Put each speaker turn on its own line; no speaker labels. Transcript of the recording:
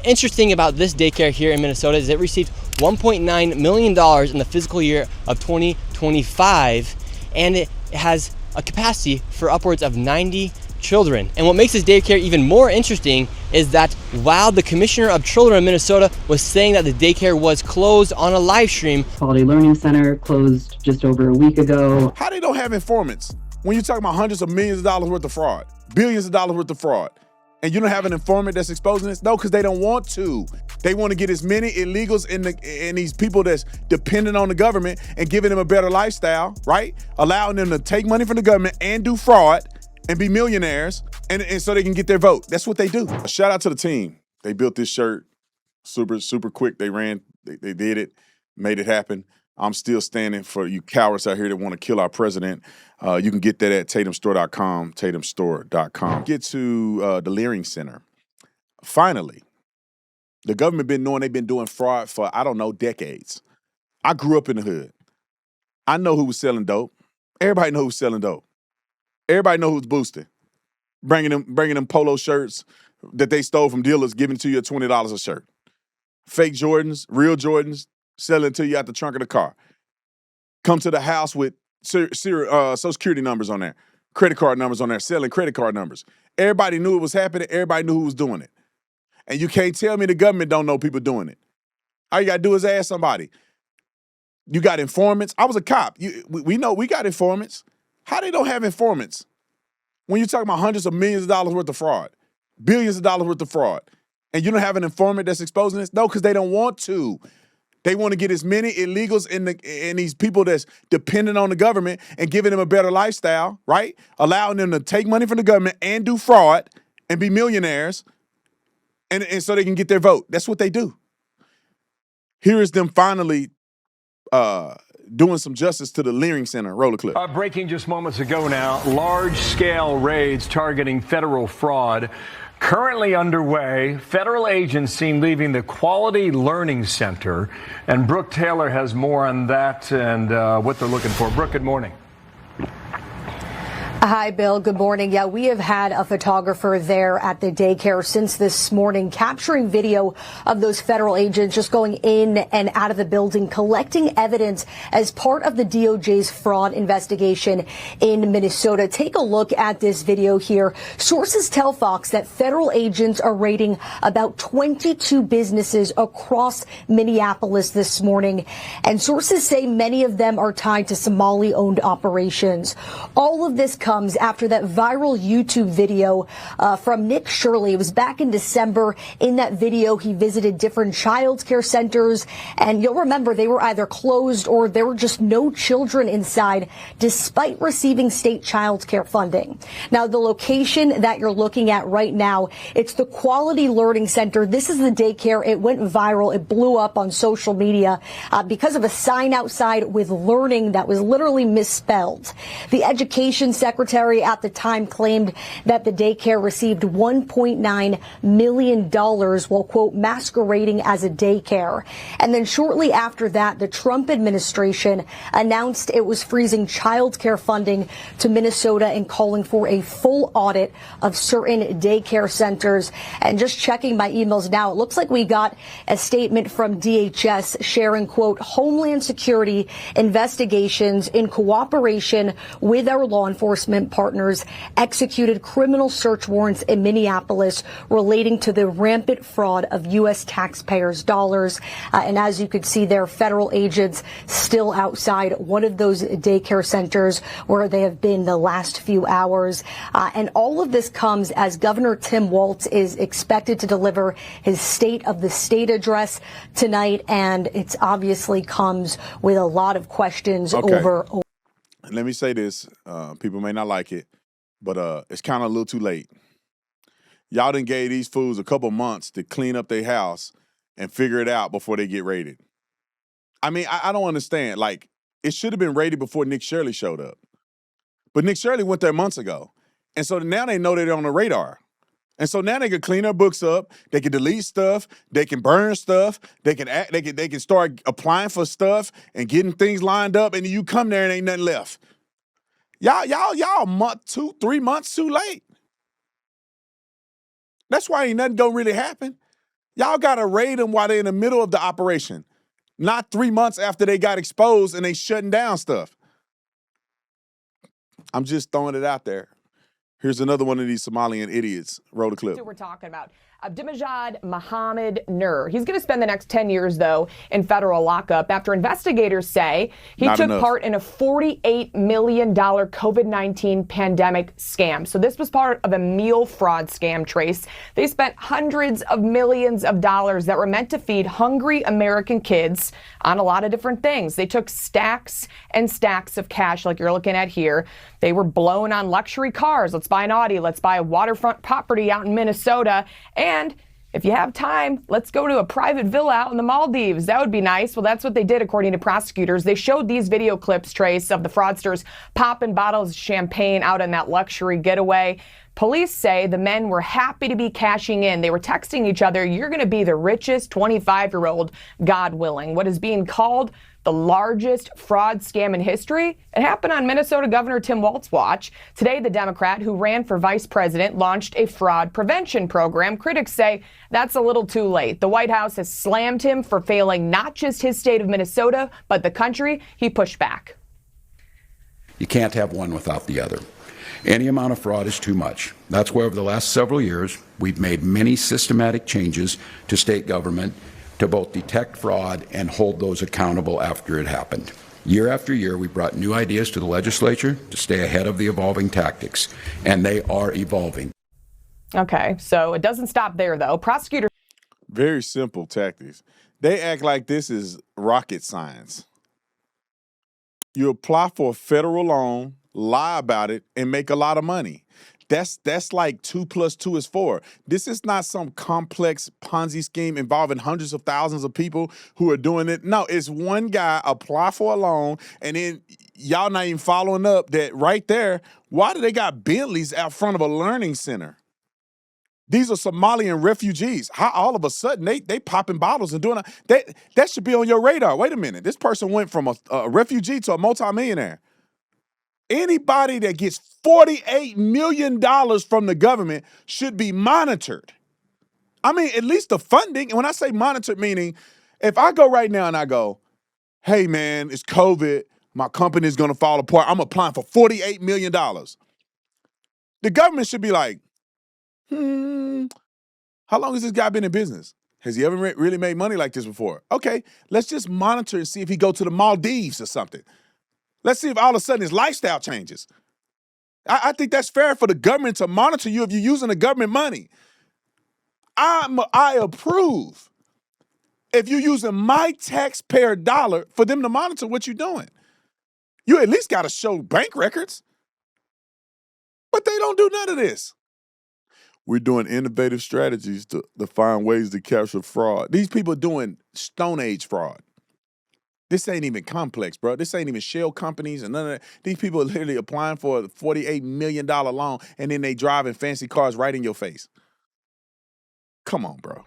interesting about this daycare here in Minnesota is it received $1.9 million in the fiscal year of 2025, and it has a capacity for upwards of 90 children. And what makes this daycare even more interesting is that while the Commissioner of Children of Minnesota was saying that the daycare was closed on a live stream,
Quality Learning Center closed just over a week ago.
How they don't have informants when you're talking about hundreds of millions of dollars worth of fraud, billions of dollars worth of fraud, and you don't have an informant that's exposing this? No, because they don't want to. They want to get as many illegals and these people that's dependent on the government and giving them a better lifestyle, right? Allowing them to take money from the government and do fraud and be millionaires, and so they can get their vote. That's what they do. A shout out to the team. They built this shirt super quick. They did it, made it happen. I'm still standing for you cowards out here that want to kill our president. You can get that at tatumstore.com, tatumstore.com. Get to the Leering Center. Finally, the government they've been doing fraud for, I don't know, decades. I grew up in the hood. I know who was selling dope. Everybody know who was selling dope. Everybody know who's boosting, bringing them polo shirts that they stole from dealers, giving to you at $20 a shirt. Fake Jordans, real Jordans, selling to you out the trunk of the car. Come to the house with Social Security numbers on there, credit card numbers on there, selling credit card numbers. Everybody knew it was happening. Everybody knew who was doing it. And you can't tell me the government don't know people doing it. All you got to do is ask somebody. You got informants. I was a cop. We know we got informants. How they don't have informants when you're talking about hundreds of millions of dollars worth of fraud, billions of dollars worth of fraud, and you don't have an informant that's exposing this? No, because they don't want to. They want to get as many illegals and these people that's dependent on the government and giving them a better lifestyle, right? Allowing them to take money from the government and do fraud and be millionaires, and so they can get their vote. That's what they do. Here is them finally doing some justice to the Leering Center. Roll a clip.
Breaking just moments ago now, large-scale raids targeting federal fraud currently underway. Federal agents seen leaving the Quality Learning Center. And Brooke Taylor has more on that and what they're looking for. Brooke, good morning.
Hi, Bill. Good morning. Yeah, we have had a photographer there at the daycare since this morning, capturing video of those federal agents just going in and out of the building, collecting evidence as part of the DOJ's fraud investigation in Minnesota. Take a look at this video here. Sources tell Fox that federal agents are raiding about 22 businesses across Minneapolis this morning, and sources say many of them are tied to Somali-owned operations. All of this comes after that viral YouTube video from Nick Shirley. It was back in December. In that video, he visited different child care centers, and you'll remember they were either closed or there were just no children inside, despite receiving state child care funding. Now, the location that you're looking at right now, it's the Quality Learning Center. This is the daycare. It went viral. It blew up on social media because of a sign outside with learning that was literally misspelled. The education secretary at the time claimed that the daycare received $1.9 million while, quote, masquerading as a daycare. And then shortly after that, the Trump administration announced it was freezing child care funding to Minnesota and calling for a full audit of certain daycare centers. And just checking my emails now, it looks like we got a statement from DHS sharing, quote, Homeland Security investigations in cooperation with our law enforcement partners executed criminal search warrants in Minneapolis relating to the rampant fraud of U.S. taxpayers' dollars. And as you could see there, federal agents still outside one of those daycare centers where they have been the last few hours. And all of this comes as Governor Tim Walz is expected to deliver his State of the State address tonight. And it's obviously comes with a lot of questions over.
Let me say this. People may not like it, but it's kind of a little too late. Y'all done gave these fools a couple months to clean up their house and figure it out before they get raided. I mean, I don't understand. Like, it should have been raided before Nick Shirley showed up. But Nick Shirley went there months ago. And so now they know they're on the radar. And so now they can clean their books up. They can delete stuff. They can burn stuff. They can start applying for stuff and getting things lined up. And you come there and ain't nothing left. Y'all a month, 2, 3 months too late. That's why ain't nothing gonna really happen. Y'all got to raid them while they're in the middle of the operation, not 3 months after they got exposed and they shutting down stuff. I'm just throwing it out there. Here's another one of these Somalian idiots. Roll the clip.
We're talking about Abdimajad Mohammed Nur. He's going to spend the next 10 years, though, in federal lockup after investigators say he took part in a $48 million COVID-19 pandemic scam. So this was part of a meal fraud scam, Trace. They spent hundreds of millions of dollars that were meant to feed hungry American kids on a lot of different things. They took stacks and stacks of cash like you're looking at here. They were blown on luxury cars. Let's buy an Audi. Let's buy a waterfront property out in Minnesota. And if you have time, let's go to a private villa out in the Maldives. That would be nice. Well, that's what they did, according to prosecutors. They showed these video clips, Trace, of the fraudsters popping bottles of champagne out in that luxury getaway. Police say the men were happy to be cashing in. They were texting each other, "You're going to be the richest 25-year-old, God willing." What is being called the largest fraud scam in history? It happened on Minnesota Governor Tim Walz watch. Today, the Democrat who ran for vice president launched a fraud prevention program. Critics say that's a little too late. The White House has slammed him for failing not just his state of Minnesota, but the country. He pushed back.
You can't have one without the other. Any amount of fraud is too much. That's why over the last several years, we've made many systematic changes to state government to both detect fraud and hold those accountable after it happened. Year after year, we brought new ideas to the legislature to stay ahead of the evolving tactics, and they are evolving.
Okay, so it doesn't stop there, though. Prosecutors.
Very simple tactics. They act like this is rocket science. You apply for a federal loan, lie about it, and make a lot of money. That's like 2 + 2 is 4. This is not some complex Ponzi scheme involving hundreds of thousands of people who are doing it. No, it's one guy apply for a loan, and then y'all not even following up that right there. Why do they got Bentleys out front of a learning center? These are Somalian refugees. How all of a sudden they popping bottles and doing that should be on your radar. Wait a minute. This person went from a refugee to a multimillionaire. Anybody that gets $48 million from the government should be monitored. I mean, at least the funding. And when I say monitored, meaning if I go right now and I go, "Hey man, it's COVID, my company is gonna fall apart. I'm applying for $48 million. The government should be like, how long has this guy been in business? Has he ever really made money like this before? Okay, let's just monitor and see if he go to the Maldives or something. Let's see if all of a sudden his lifestyle changes. I think that's fair for the government to monitor you if you're using the government money. I approve if you're using my taxpayer dollar for them to monitor what you're doing. You at least got to show bank records. But they don't do none of this. We're doing innovative strategies to find ways to capture fraud. These people are doing Stone Age fraud. This ain't even complex, bro. This ain't even shell companies and none of that. These people are literally applying for a $48 million loan, and then they driving fancy cars right in your face. Come on, bro.